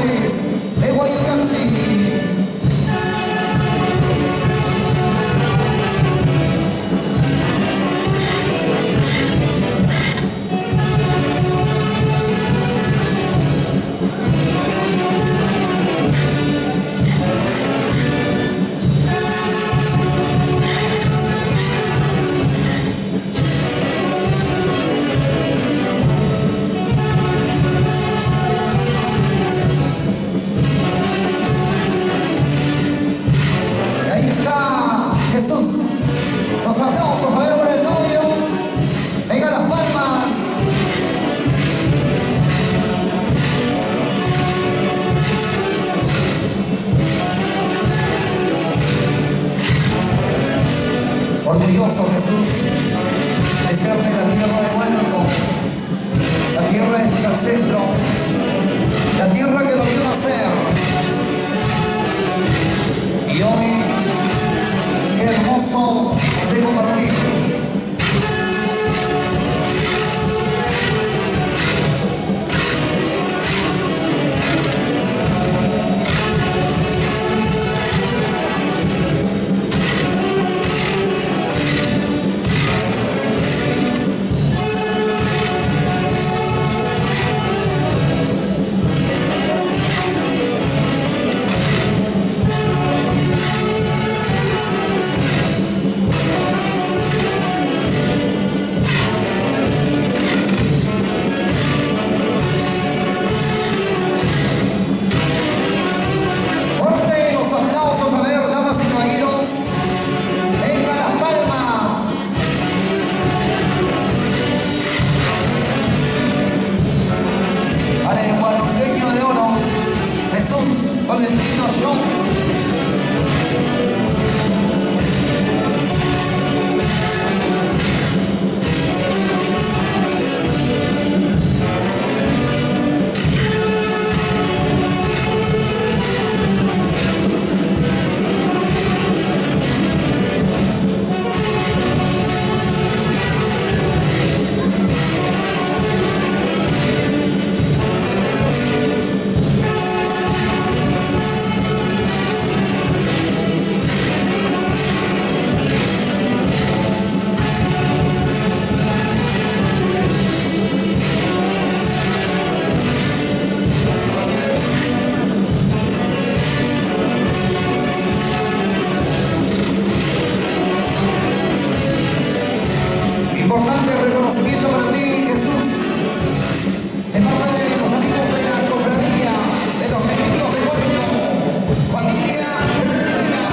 Chávez de Guayucanchi. Jesús, nos aplausos a ver por el novio. Venga las palmas. Orgulloso Jesús de ser de la tierra de Huánuco, la tierra de sus ancestros, la tierra que lo vio nacer. Y hoy qué hermoso de compartir. Valentino John. Importante reconocimiento para ti, Jesús, de parte de los amigos de la cofradía, de los enemigos de Huánuco, familia Herrera.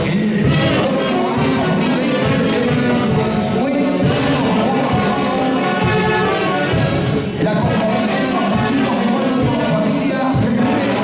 El próximo año 2020 la cofradía de los amigos de Huánuco, familia Herrera.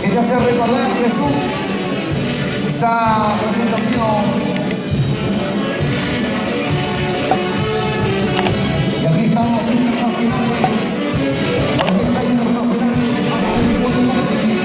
Quiero hacer recordar, Jesús, esta presentación. Y aquí estamos internacionales, Orquesta Internacional de Guayucanchi.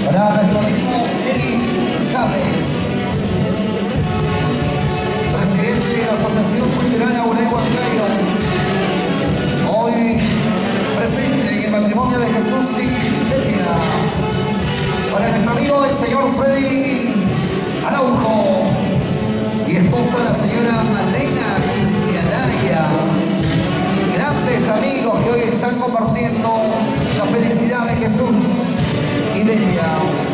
Para nuestro amigo Chávez, presidente de la Asociación Cultural Aurey Huancayo, hoy presente en el matrimonio de Jesús y Delia. Para nuestro amigo el señor Freddy Araujo y esposa la señora Malena Cristianaya, grandes amigos que hoy están compartiendo la felicidad de Jesús y Delia.